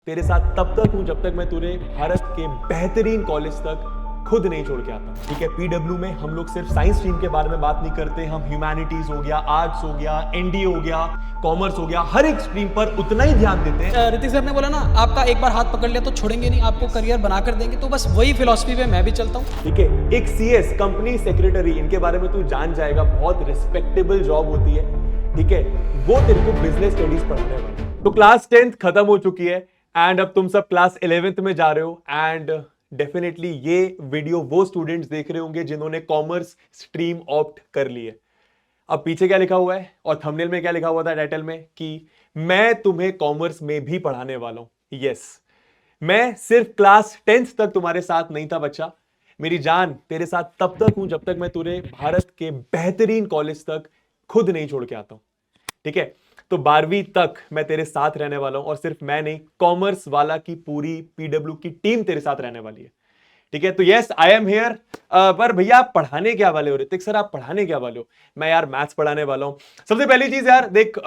तेरे साथ तब तक हूं जब तक मैं तुझे भारत के बेहतरीन कॉलेज तक खुद नहीं छोड़ के आता। ठीक है, पीडब्ल्यू में हम लोग सिर्फ साइंस स्ट्रीम के बारे में बात नहीं करते, हम ह्यूमैनिटीज हो गया, आर्ट्स हो गया, एनडीए हो गया, कॉमर्स हो गया, हर एक स्ट्रीम पर उतना ही ध्यान देते हैं। ऋतिक सर ने बोला ना, आपका एक बार हाथ पकड़ लिया तो छोड़ेंगे नहीं, आपको करियर बना कर देंगे। तो बस वही फिलॉसफी पे मैं भी चलता हूँ। ठीक है, एक सीएस कंपनी सेक्रेटरी, इनके बारे में तू जान जाएगा, बहुत रिस्पेक्टेबल जॉब होती है। ठीक है, वो तेरे को बिजनेस स्टडीज पढ़ाने वाला है। तो क्लास 10th खत्म हो चुकी है एंड अब तुम सब क्लास 11th में जा रहे हो एंड डेफिनेटली ये वीडियो वो स्टूडेंट्स देख रहे होंगे जिन्होंने कॉमर्स स्ट्रीम ऑप्ट कर ली है। अब पीछे क्या लिखा हुआ है और थंबनेल में क्या लिखा हुआ था टाइटल में कि मैं तुम्हें कॉमर्स में भी पढ़ाने वाला हूं। यस, मैं सिर्फ क्लास 10th तक तुम्हारे साथ नहीं था बच्चा, मेरी जान तेरे साथ तब तक हूं जब तक मैं तुझे भारत के बेहतरीन कॉलेज तक खुद नहीं छोड़ के आता हूं। ठीक है, तो 12वीं तक मैं तेरे साथ रहने वाला हूं और सिर्फ मैं नहीं, कॉमर्स वाला की पूरी पीडब्ल्यू की टीम तेरे साथ रहने वाली है। ठीक है, तो यस आई एम हियर। पर भैया आप पढ़ाने क्या वाले हो ऋतिक सर, आप पढ़ाने क्या वाले हो? मैं यार मैथ्स पढ़ाने वाला हूं। सबसे पहली चीज यार देख,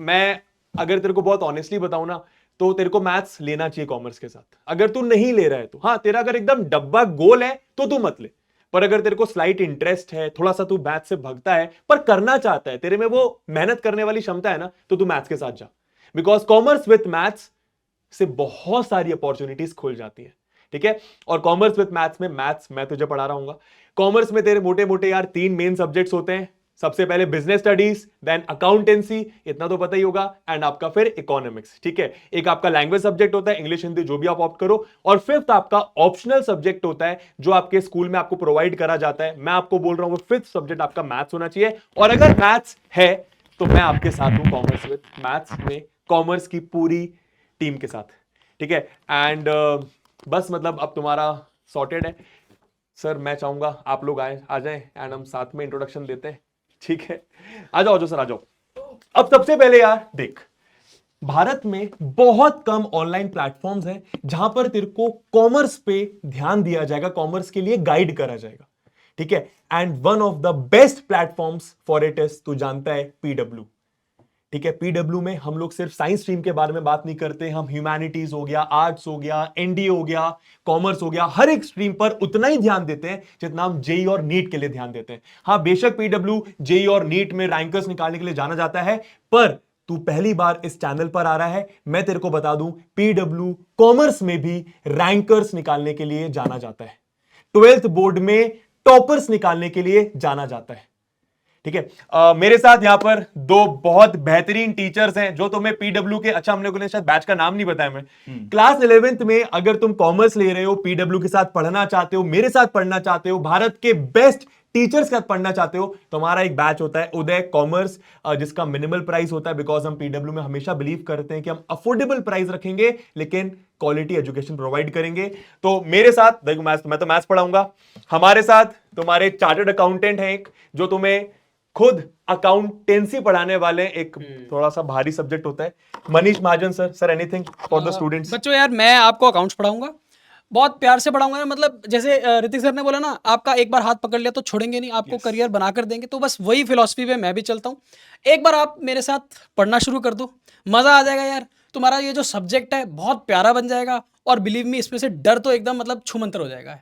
मैं अगर तेरे को बहुत ऑनेस्टली बताऊं ना, तो तेरे को मैथ्स लेना चाहिए कॉमर्स के साथ। अगर तू नहीं ले रहा है तो हाँ, तेरा अगर एकदम डब्बा गोल है तो तू मत ले, पर अगर तेरे को स्लाइट इंटरेस्ट है, थोड़ा सा तू मैथ्स से भगता है पर करना चाहता है, तेरे में वो मेहनत करने वाली क्षमता है ना, तो तू मैथ्स के साथ जा। बिकॉज कॉमर्स विथ मैथ्स से बहुत सारी अपॉर्चुनिटीज खुल जाती है। ठीक है, और कॉमर्स विथ मैथ्स में, मैथ्स मैं तुझे पढ़ा रहा हूँ। कॉमर्स में तेरे मोटे मोटे यार 3 मेन सब्जेक्ट्स होते हैं। सबसे पहले बिजनेस स्टडीज, देन अकाउंटेंसी, इतना तो पता ही होगा, एंड आपका फिर इकोनॉमिक्स। ठीक है, एक आपका लैंग्वेज सब्जेक्ट होता है, इंग्लिश हिंदी जो भी आप ऑप्ट करो, और फिफ्थ आपका ऑप्शनल सब्जेक्ट होता है जो आपके स्कूल में आपको प्रोवाइड करा जाता है। मैं आपको बोल रहा हूं वो फिफ्थ सब्जेक्ट आपका मैथ्स होना चाहिए, और अगर मैथ्स है तो मैं आपके साथ हूं कॉमर्स विथ मैथ्स में, कॉमर्स की पूरी टीम के साथ। ठीक है, एंड बस मतलब अब तुम्हारा सॉर्टेड है सर। मैं चाहूंगा आप लोग आ जाएं एंड हम साथ में इंट्रोडक्शन देते हैं। ठीक है, आ जाओ सर, आ जाओ। अब सबसे पहले यार देख, भारत में बहुत कम ऑनलाइन प्लेटफॉर्म्स हैं जहां पर तेरे को कॉमर्स पे ध्यान दिया जाएगा, कॉमर्स के लिए गाइड करा जाएगा। ठीक है, and one of the best platforms for it is, तू जानता है, पीडब्ल्यू। ठीक है, पीडब्ल्यू में हम लोग सिर्फ साइंस स्ट्रीम के बारे में बात नहीं करते, हम ह्यूमैनिटीज हो गया, आर्ट्स हो गया, एनडीए हो गया, कॉमर्स हो गया, हर एक स्ट्रीम पर उतना ही ध्यान देते हैं जितना हम जेई और नीट के लिए ध्यान देते हैं। हाँ, बेशक पीडब्ल्यू जेई और नीट में रैंकर्स निकालने के लिए जाना जाता है, पर तू पहली बार इस चैनल पर आ रहा है, मैं तेरे को बता दूं, पीडब्ल्यू कॉमर्स में भी रैंकर्स निकालने के लिए जाना जाता है, 12th बोर्ड में टॉपर्स निकालने के लिए जाना जाता है। ठीक है, मेरे साथ यहां पर 2 बहुत बेहतरीन टीचर्स हैं जो तुम्हें पीडब्ल्यू के, अच्छा हमने को शायद बैच का नाम नहीं बताया मैं, क्लास 11th में अगर तुम कॉमर्स ले रहे हो, पीडब्ल्यू के साथ पढ़ना चाहते हो, मेरे साथ पढ़ना चाहते हो, भारत के बेस्ट टीचर्स के साथ पढ़ना चाहते हो, तो हमारा एक बैच होता है उदय कॉमर्स, जिसका मिनिमल प्राइस होता है, बिकॉज हम पीडब्ल्यू में हमेशा बिलीव करते हैं कि हम अफोर्डेबल प्राइस रखेंगे लेकिन क्वालिटी एजुकेशन प्रोवाइड करेंगे। तो मेरे साथ देखो, मैं तो मैथ्स पढ़ाऊंगा, हमारे साथ तुम्हारे चार्टर्ड अकाउंटेंट हैं एक, जो तुम्हें खुद अकाउंटेंसी पढ़ाने वाले, एक थोड़ा सा भारी सब्जेक्ट होता है, Manish Mahajan sir. Sir anything for the students? बच्चों यार, मैं आपको अकाउंट्स पढ़ाऊंगा, बहुत प्यार से पढ़ाऊंगा। मतलब जैसे ऋतिक सर ने बोला ना, आपका एक बार हाथ पकड़ लिया तो छोड़ेंगे नहीं, आपको करियर बना कर देंगे। तो बस वही फिलॉसफी पे मैं भी चलता हूँ। एक बार आप मेरे साथ पढ़ना शुरू कर दो, मज़ा आ जाएगा यार। तुम्हारा ये जो सब्जेक्ट है बहुत प्यारा बन जाएगा, और बिलीव मी, इसमें से डर तो एकदम मतलब छूमंतर हो जाएगा।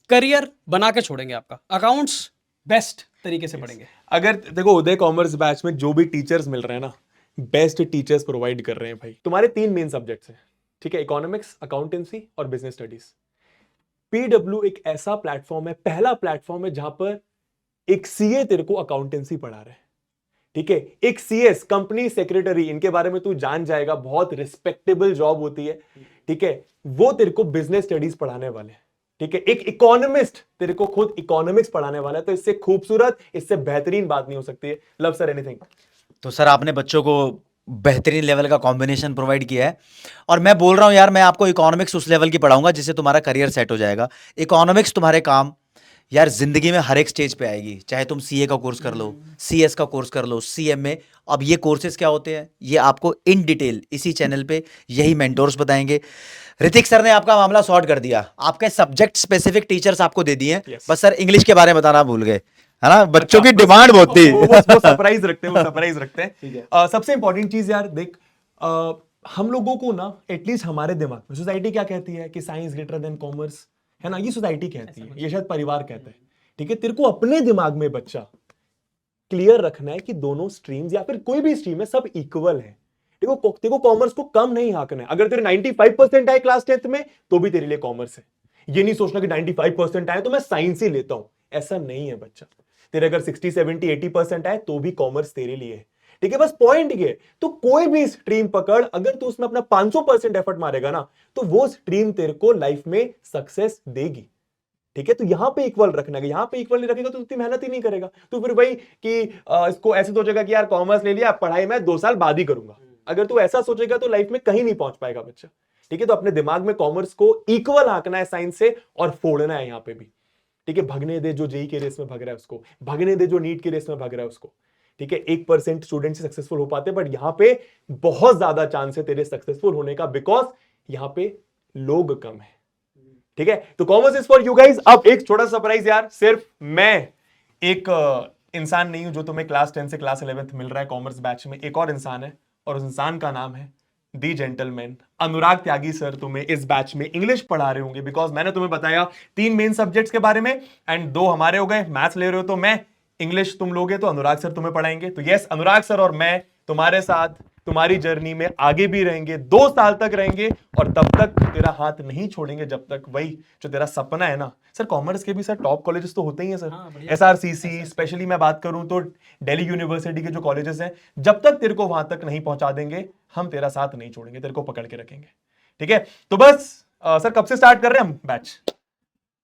करियर बना के छोड़ेंगे आपका। अकाउंट्स बेस्ट तरीके से पढ़ेंगे। अगर देखो, उदय कॉमर्स बैच में जो भी टीचर्स मिल रहे हैं ना, बेस्ट टीचर्स प्रोवाइड कर रहे हैं भाई। तुम्हारे 3 मेन सब्जेक्ट्स हैं, ठीक है, इकोनॉमिक्स, अकाउंटेंसी और बिजनेस स्टडीज। पीडब्ल्यू एक ऐसा प्लेटफॉर्म है, पहला प्लेटफॉर्म है जहां पर एक सीए तेरे को अकाउंटेंसी पढ़ा रहा है। ठीक है, एक सीएस कंपनी सेक्रेटरी, इनके बारे में तू जान जाएगा, बहुत रिस्पेक्टेबल जॉब होती है। ठीक है, वो तेरे को बिजनेस स्टडीज पढ़ाने वाले हैं। ठीक है, एक इकोनॉमिस्ट तेरे को खुद इकोनॉमिक्स पढ़ाने वाला है। तो इससे खूबसूरत, इससे बेहतरीन बात नहीं हो सकती है। Love sir anything? तो सर आपने बच्चों को बेहतरीन लेवल का कॉम्बिनेशन प्रोवाइड किया है, और मैं बोल रहा हूँ यार, मैं आपको इकोनॉमिक्स उस लेवल की पढ़ाऊंगा जिससे तुम्हारा करियर सेट हो जाएगा। इकोनॉमिक्स तुम्हारे काम यार जिंदगी में हर एक स्टेज पे आएगी, चाहे तुम सीए का कोर्स कर लो, सीएस का कोर्स कर लो, सीएमए। अब ये कोर्सेज क्या होते हैं, ये आपको इन डिटेल इसी चैनल पे यही मेंटोर्स बताएंगे। ऋतिक सर ने आपका मामला सॉर्ट कर दिया, आपके सब्जेक्ट स्पेसिफिक टीचर्स आपको दे दिए। Yes. बस सर इंग्लिश के बारे में बताना भूल गए, है ना, बच्चों की डिमांड बहुत थी। वो सरप्राइज रखते हैं, वो सरप्राइज रखते हैं। सबसे इंपॉर्टेंट चीज यार देख, हम लोगों को ना एटलीस्ट हमारे दिमाग में सोसाइटी क्या कहती है कि साइंस ग्रेटर देन कॉमर्स, है ना, ये सोसाइटी कहती है, ये शायद परिवार कहता है, ठीक है। तेरे को अपने दिमाग में बच्चा क्लियर रखना है कि दोनों स्ट्रीम्स या फिर कोई भी स्ट्रीम है सब इक्वल है। देखो कॉमर्स को कम नहीं आंकना है। अगर तेरे 95% आए क्लास 10th में तो भी तेरे लिए कॉमर्स है। ये नहीं सोचना कि 95% आए तो मैं साइंस ही लेता हूं, ऐसा नहीं है बच्चा। तेरे अगर 60, 70, 80% आए तो भी कॉमर्स तेरे लिए है, ठीक है। बस पॉइंट ये, तो कोई भी स्ट्रीम पकड़, अगर तू उसमें अपना 500% एफर्ट मारेगा ना तो वो स्ट्रीम तेरे को लाइफ में सक्सेस देगी, ठीक है। तो यहां पे इक्वल रखना है, यहां पे इक्वल नहीं रखेगा तो उतनी मेहनत ही नहीं करेगा। तो फिर वही कि इसको ऐसे सोचेगा कि यार कॉमर्स ले लिया, पढ़ाई मैं 2 साल बाद ही करूंगा। अगर तू ऐसा सोचेगा तो लाइफ में कहीं नहीं पहुंच पाएगा बच्चा, ठीक है। तो अपने दिमाग में कॉमर्स को इक्वल आंकना है साइंस से और फोड़ना है यहां पे भी, ठीक है। भगने दे जो जेई के रेस में भग रहा है उसको, भगने दे जो नीट के रेस में भग रहा है उसको, ठीक है। 1% स्टूडेंट से सक्सेसफुल हो पाते, बट यहां पे बहुत ज्यादा चांस है तेरे सक्सेसफुल होने का, बिकॉज यहां पे लोग कम है, ठीक है। तो commerce is for you guys. अब एक छोटा सरप्राइज यार, सिर्फ मैं एक इंसान नहीं हूं जो तुम्हें क्लास 10 से क्लास 11th मिल रहा है कॉमर्स बैच में, एक और इंसान है, और उस इंसान का नाम है दी जेंटलमैन अनुराग त्यागी सर। तुम्हें इस बैच में इंग्लिश पढ़ा रहे होंगे, बिकॉज मैंने तुम्हें बताया 3 मेन सब्जेक्ट्स के बारे में एंड 2 हमारे हो गए। मैथ्स ले रहे हो तो मैं, इंग्लिश तुम लोगे तो अनुराग सर तुम्हें पढ़ाएंगे। तो यस, अनुराग सर और मैं तुम्हारे साथ तुम्हारी जर्नी में आगे भी रहेंगे, 2 साल तक रहेंगे, और तब तक तेरा हाथ नहीं छोड़ेंगे जब तक वही जो तेरा सपना है ना। सर कॉमर्स के भी सर टॉप कॉलेजेस तो होते ही हैं सर, SRCC स्पेशली मैं बात करूं तो दिल्ली यूनिवर्सिटी के जो कॉलेजेस हैं, जब तक तेरे को वहां तक नहीं पहुंचा देंगे हम तेरा साथ नहीं छोड़ेंगे, तेरे को पकड़ के रखेंगे, ठीक है। तो बस सर कब से स्टार्ट कर रहे हैं हम बैच?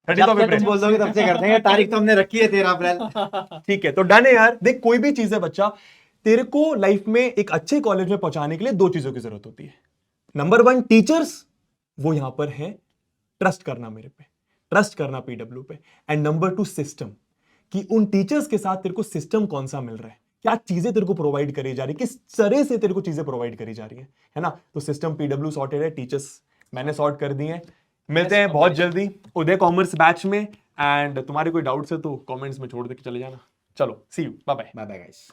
तुम बोल दोगे तब से करते हैं, तारीख तो हमने रखी है 13 अप्रैल। ठीक है, तो डन है यार। देख कोई भी चीज है बच्चा, तेरे को लाइफ में एक अच्छे कॉलेज में पहुंचाने के लिए 2 चीजों की जरूरत होती है। नंबर 1 टीचर्स, वो यहां पर है ट्रस्ट करना मेरे पे, ट्रस्ट करना PW पे, एंड नंबर 2 सिस्टम, कि उन टीचर्स के साथ तेरे को सिस्टम कौन सा मिल रहा है, क्या चीजें तेरे को प्रोवाइड करी जा रही है, किस तरह से तेरे को चीजें प्रोवाइड करी जा रही है ना। तो सिस्टम PW सॉर्टेड है, टीचर्स मैंने सॉर्ट कर दी है। मिलते हैं बहुत जल्दी उदय कॉमर्स बैच में, एंड तुम्हारे कोई डाउट्स है तो कमेंट्स में छोड़ दे के चले जाना। चलो see you, bye bye. Bye bye guys.